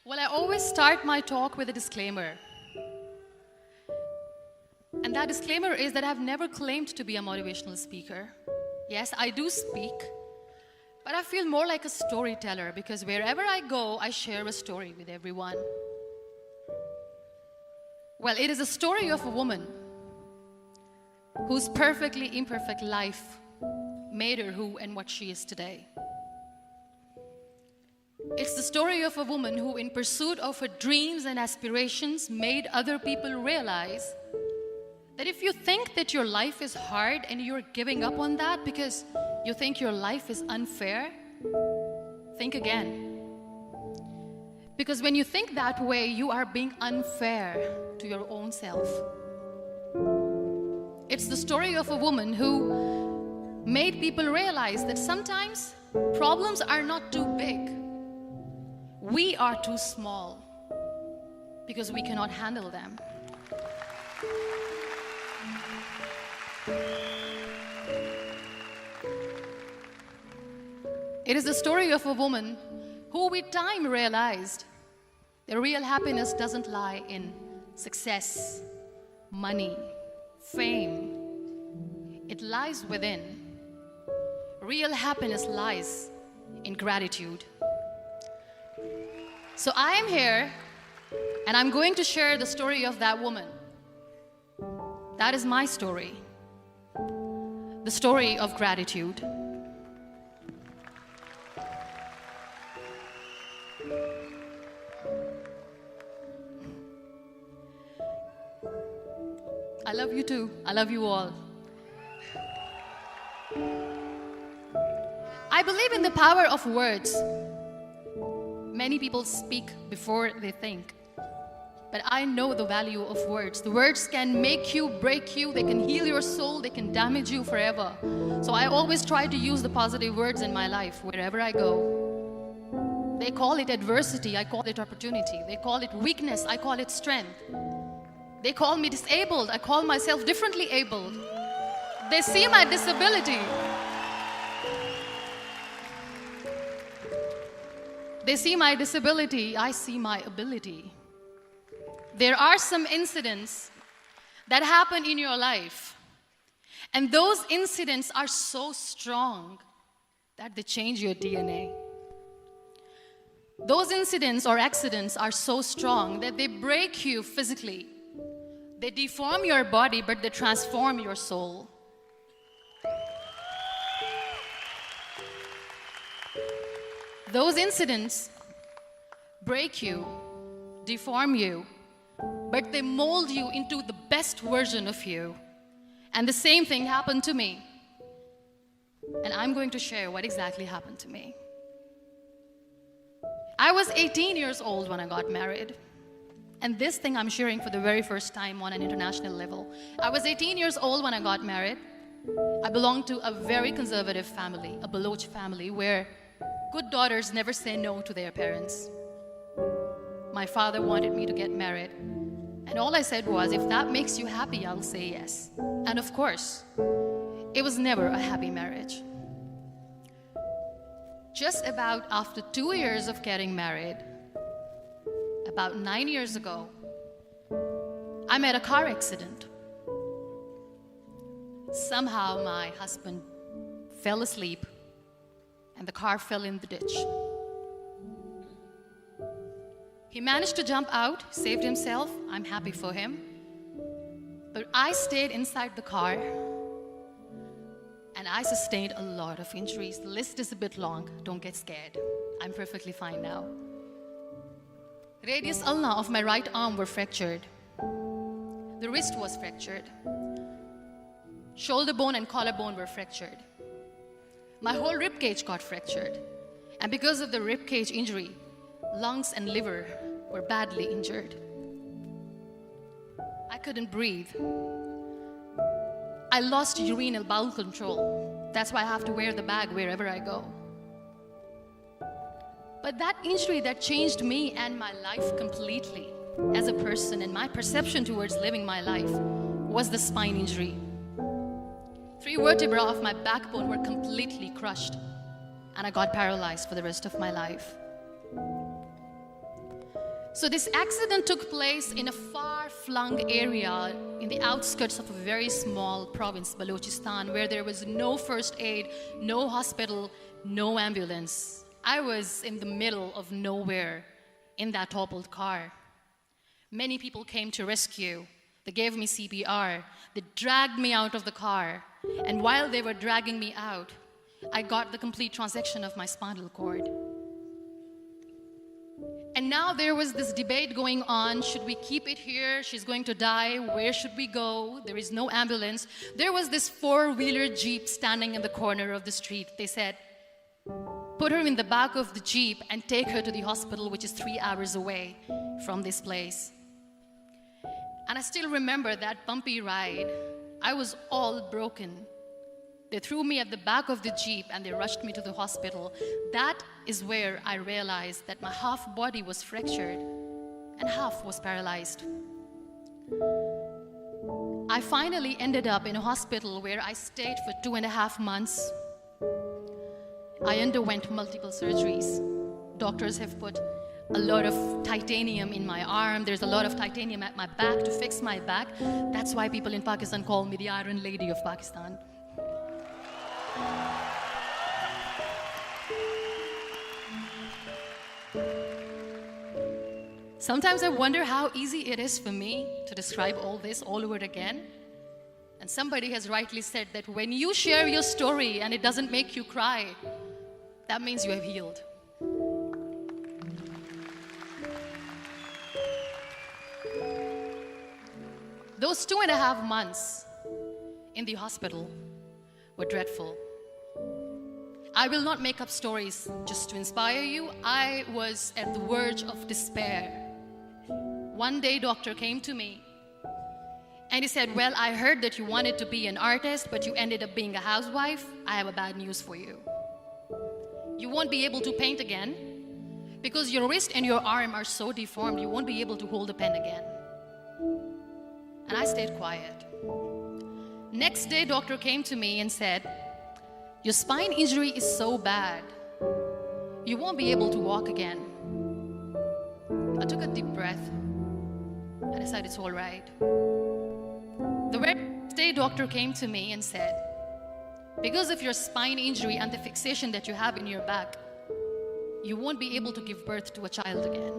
Well, I always start my talk with a disclaimer. And that disclaimer is that I've never claimed to be a motivational speaker. Yes, I do speak, but I feel more like a storyteller because wherever I go, I share a story with everyone. Well, it is a story of a woman whose perfectly imperfect life made her who and what she is today. It's the story of a woman who, in pursuit of her dreams and aspirations, made other people realize that if you think that your life is hard and you're giving up on that because you think your life is unfair, think again. Because when you think that way, you are being unfair to your own self. It's the story of a woman who made people realize that sometimes problems are not too big. We are too small because we cannot handle them. It is the story of a woman who with time realized that real happiness doesn't lie in success, money, fame. It lies within. Real happiness lies in gratitude. So I am here and I'm going to share the story of that woman. That is my story. The story of gratitude. I love you too. I love you all. I believe in the power of words. Many people speak before they think. But I know the value of words. The words can make you, break you, they can heal your soul, they can damage you forever. So I always try to use the positive words in my life wherever I go. They call it adversity, I call it opportunity. They call it weakness, I call it strength. They call me disabled, I call myself differently abled. They see my disability. They see my disability, I see my ability. There are some incidents that happen in your life, and those incidents are so strong that they change your DNA. Those incidents or accidents are so strong that they break you physically. They deform your body, but they transform your soul. Those incidents break you, deform you, but they mold you into the best version of you. And the same thing happened to me. And I'm going to share what exactly happened to me. I was 18 years old when I got married. And this thing I'm sharing for the very first time on an international level. I was 18 years old when I got married. I belonged to a very conservative family, a Baloch family, where good daughters never say no to their parents. My father wanted me to get married. And all I said was, if that makes you happy, I'll say yes. And of course, it was never a happy marriage. Just about after 2 years of getting married, about 9 years ago, I met a car accident. Somehow my husband fell asleep and the car fell in the ditch. He managed to jump out, saved himself. I'm happy for him. But I stayed inside the car and I sustained a lot of injuries. The list is a bit long. Don't get scared. I'm perfectly fine now. Radius ulna of my right arm were fractured. The wrist was fractured. Shoulder bone and collarbone were fractured. My whole rib cage got fractured. And because of the rib cage injury, lungs and liver were badly injured. I couldn't breathe. I lost urinary bowel control. That's why I have to wear the bag wherever I go. But that injury that changed me and my life completely as a person and my perception towards living my life was the spine injury. 3 vertebrae of my backbone were completely crushed and I got paralyzed for the rest of my life. So this accident took place in a far-flung area in the outskirts of a very small province, Balochistan, where there was no first aid, no hospital, no ambulance. I was in the middle of nowhere in that toppled car. Many people came to rescue. They gave me CPR. They dragged me out of the car. And while they were dragging me out, I got the complete transection of my spinal cord. And now there was this debate going on. Should we keep it here? She's going to die. Where should we go? There is no ambulance. There was this four-wheeler Jeep standing in the corner of the street. They said, put her in the back of the Jeep and take her to the hospital, which is 3 hours away from this place. And I still remember that bumpy ride. I was all broken. They threw me at the back of the Jeep and they rushed me to the hospital. That is where I realized that my half body was fractured and half was paralyzed. I finally ended up in a hospital where I stayed for 2.5 months. I underwent multiple surgeries. Doctors have put a lot of titanium in my arm. There's a lot of titanium at my back to fix my back. That's why people in Pakistan call me the Iron Lady of Pakistan. Sometimes I wonder how easy it is for me to describe all this all over again. And somebody has rightly said that when you share your story and it doesn't make you cry, that means you have healed. Those 2.5 months in the hospital were dreadful. I will not make up stories just to inspire you. I was at the verge of despair. One day, doctor came to me and he said, well, I heard that you wanted to be an artist, but you ended up being a housewife. I have a bad news for you. You won't be able to paint again because your wrist and your arm are so deformed, you won't be able to hold a pen again. And I stayed quiet. Next day, doctor came to me and said, your spine injury is so bad, you won't be able to walk again. I took a deep breath. I decided it's all right. The next day, doctor came to me and said, because of your spine injury and the fixation that you have in your back, you won't be able to give birth to a child again.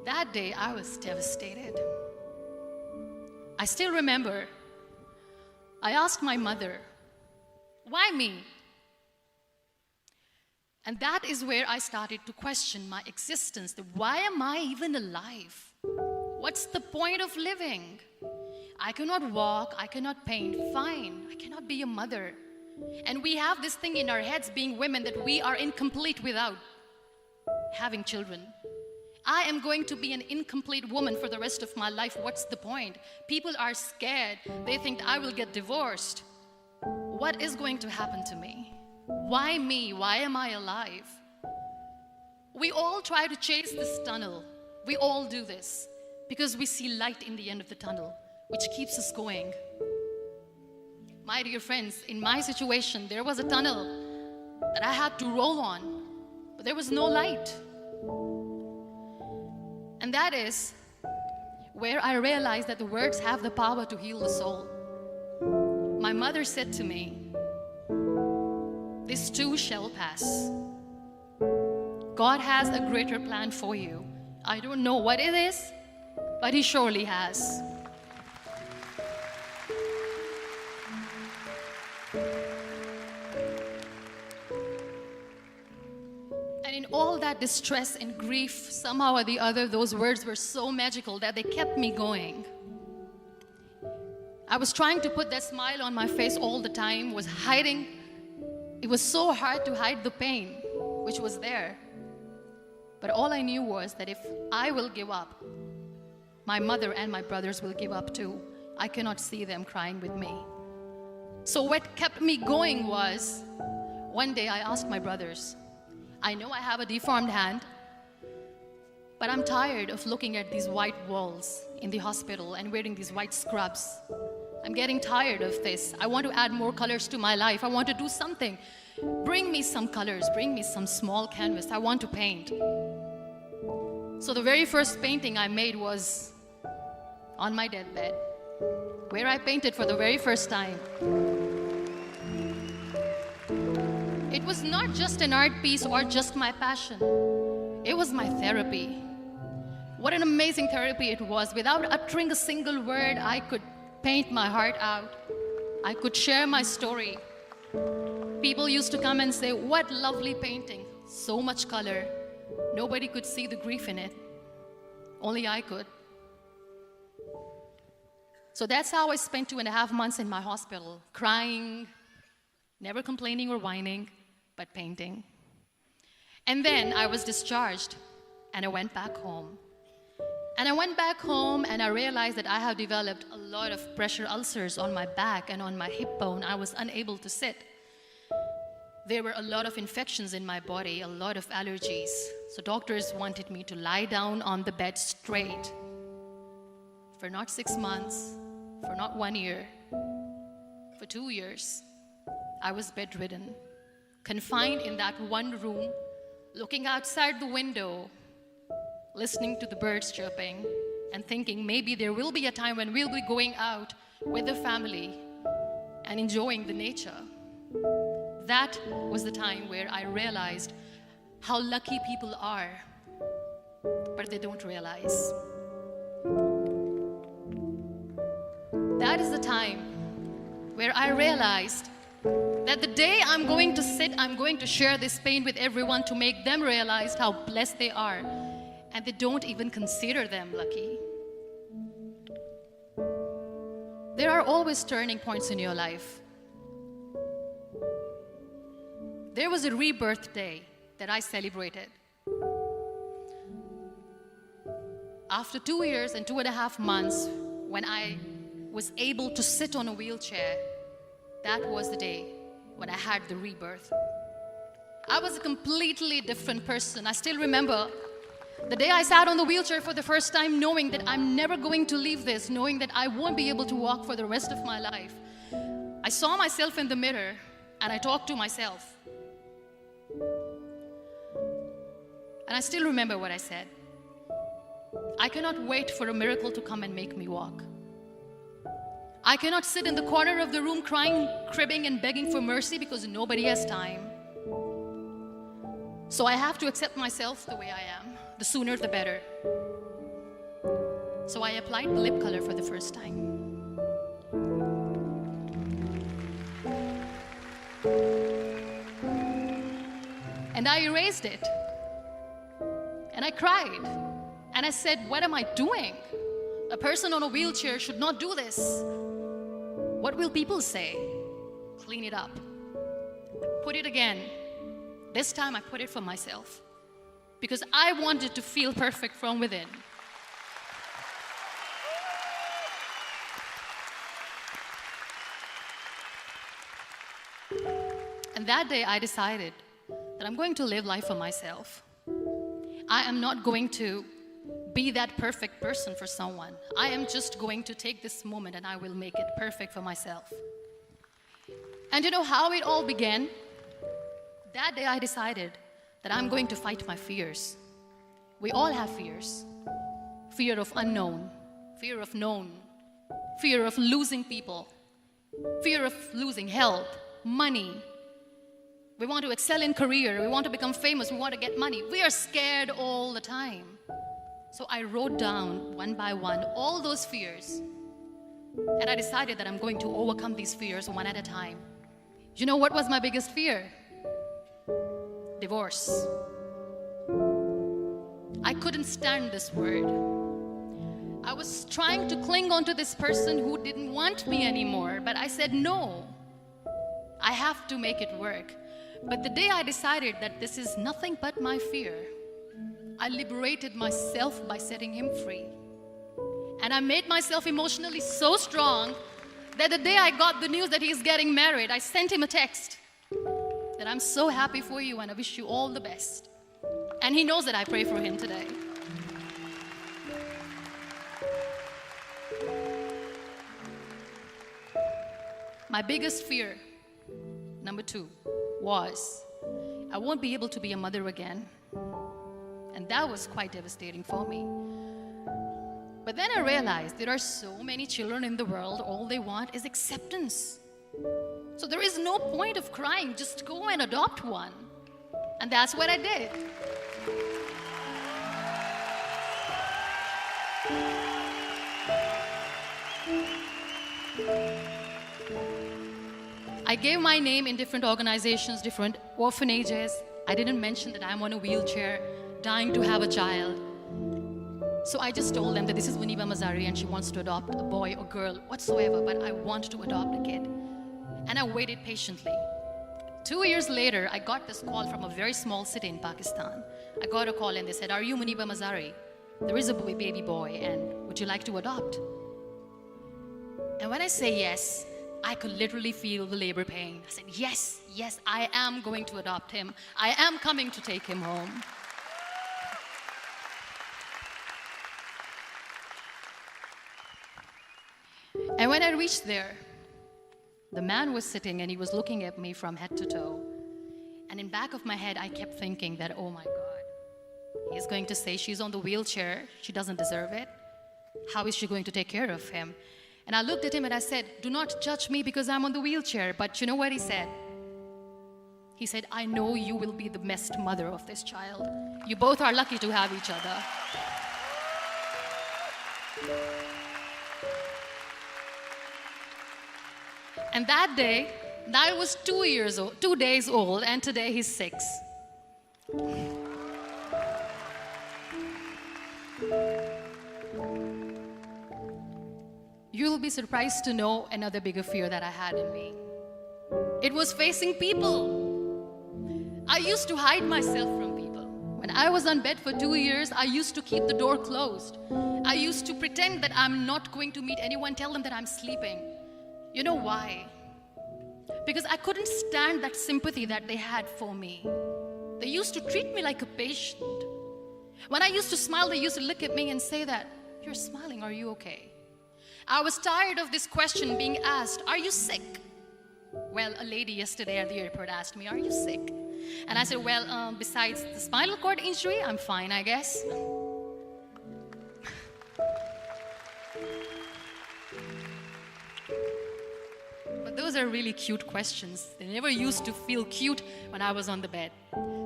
That day, I was devastated. I still remember, I asked my mother, why me? And that is where I started to question my existence. Why am I even alive? What's the point of living? I cannot walk, I cannot paint, fine. I cannot be a mother. And we have this thing in our heads, being women, that we are incomplete without having children. I am going to be an incomplete woman for the rest of my life. What's the point? People are scared. They think I will get divorced. What is going to happen to me? Why me? Why am I alive? We all try to chase this tunnel. We all do this because we see light in the end of the tunnel, which keeps us going. My dear friends, in my situation, there was a tunnel that I had to roll on, but there was no light. And that is where I realized that the words have the power to heal the soul. My mother said to me, this too shall pass. God has a greater plan for you. I don't know what it is, but He surely has. And in all that distress and grief, somehow or the other, those words were so magical that they kept me going. I was trying to put that smile on my face all the time, was hiding. It was so hard to hide the pain, which was there. But all I knew was that if I will give up, my mother and my brothers will give up too. I cannot see them crying with me. So what kept me going was, one day I asked my brothers, I know I have a deformed hand, but I'm tired of looking at these white walls in the hospital and wearing these white scrubs. I'm getting tired of this. I want to add more colors to my life. I want to do something. Bring me some colors. Bring me some small canvas. I want to paint. So the very first painting I made was on my deathbed, where I painted for the very first time. It was not just an art piece or just my passion. It was my therapy. What an amazing therapy it was. Without uttering a single word, I could paint my heart out. I could share my story. People used to come and say, "What lovely painting, so much color." Nobody could see the grief in it. Only I could. So that's how I spent 2.5 months in my hospital, crying, never complaining or whining, but painting. And then I was discharged, and I went back home. And I went back home, and I realized that I have developed a lot of pressure ulcers on my back and on my hip bone. I was unable to sit. There were a lot of infections in my body, a lot of allergies. So doctors wanted me to lie down on the bed straight for not 6 months, for not 1 year, for 2 years. I was bedridden, confined in that one room, looking outside the window, listening to the birds chirping, and thinking maybe there will be a time when we'll be going out with the family and enjoying the nature. That was the time where I realized how lucky people are, but they don't realize. That is the time where I realized that the day I'm going to sit, I'm going to share this pain with everyone to make them realize how blessed they are, and they don't even consider them lucky. There are always turning points in your life. There was a rebirth day that I celebrated. After 2 years and 2.5 months, when I was able to sit on a wheelchair, that was the day when I had the rebirth. I was a completely different person. I still remember the day I sat on the wheelchair for the first time, knowing that I'm never going to leave this, knowing that I won't be able to walk for the rest of my life. I saw myself in the mirror and I talked to myself. And I still remember what I said. I cannot wait for a miracle to come and make me walk. I cannot sit in the corner of the room crying, cribbing, and begging for mercy because nobody has time. So I have to accept myself the way I am. The sooner the better. So I applied lip color for the first time. And I erased it. And I cried. And I said, what am I doing? A person on a wheelchair should not do this. What will people say? Clean it up. Put it again. This time I put it for myself. Because I wanted to feel perfect from within. And that day I decided that I'm going to live life for myself. I am not going to be that perfect person for someone. I am just going to take this moment and I will make it perfect for myself. And you know how it all began? That day I decided that I'm going to fight my fears. We all have fears. Fear of unknown, fear of known, fear of losing people, fear of losing health, money. We want to excel in career, we want to become famous, we want to get money. We are scared all the time. So I wrote down one by one all those fears. And I decided that I'm going to overcome these fears one at a time. You know what was my biggest fear? Divorce. I couldn't stand this word. I was trying to cling on to this person who didn't want me anymore, but I said no. I have to make it work. But the day I decided that this is nothing but my fear, I liberated myself by setting him free. And I made myself emotionally so strong that the day I got the news that he's getting married, I sent him a text that I'm so happy for you and I wish you all the best. And he knows that I pray for him today. My biggest fear, number 2, was I won't be able to be a mother again. And that was quite devastating for me. But then I realized there are so many children in the world, all they want is acceptance. So there is no point of crying, just go and adopt one. And that's what I did. I gave my name in different organizations, different orphanages. I didn't mention that I'm on a wheelchair, dying to have a child. So I just told them that this is Muniba Mazari and she wants to adopt a boy or girl, whatsoever, but I want to adopt a kid. And I waited patiently. 2 years later, I got this call from a very small city in Pakistan. I got a call and they said, "Are you Muniba Mazari? There is a baby boy and would you like to adopt?" And when I say yes, I could literally feel the labor pain. I said, yes, I am going to adopt him. I am coming to take him home. And when I reached there, the man was sitting and he was looking at me from head to toe. And in back of my head, I kept thinking that, oh my God, he's going to say she's on the wheelchair, she doesn't deserve it. How is she going to take care of him? And I looked at him and I said, do not judge me because I'm on the wheelchair. But you know what he said? He said, I know you will be the best mother of this child. You both are lucky to have each other. And that day, I was 2 days old, and today he's 6. You'll be surprised to know another bigger fear that I had in me. It was facing people. I used to hide myself from people. When I was on bed for 2 years, I used to keep the door closed. I used to pretend that I'm not going to meet anyone, tell them that I'm sleeping. You know why? Because I couldn't stand that sympathy that they had for me. They used to treat me like a patient. When I used to smile, they used to look at me and say that, "You're smiling, are you okay?" I was tired of this question being asked, "Are you sick?" Well, a lady yesterday at the airport asked me, "Are you sick?" And I said, well, besides the spinal cord injury, I'm fine, I guess. But those are really cute questions. They never used to feel cute when I was on the bed.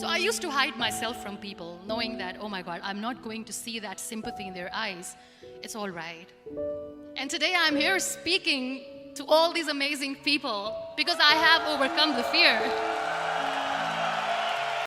So I used to hide myself from people, knowing that, oh my God, I'm not going to see that sympathy in their eyes. It's all right. And today I'm here speaking to all these amazing people because I have overcome the fear.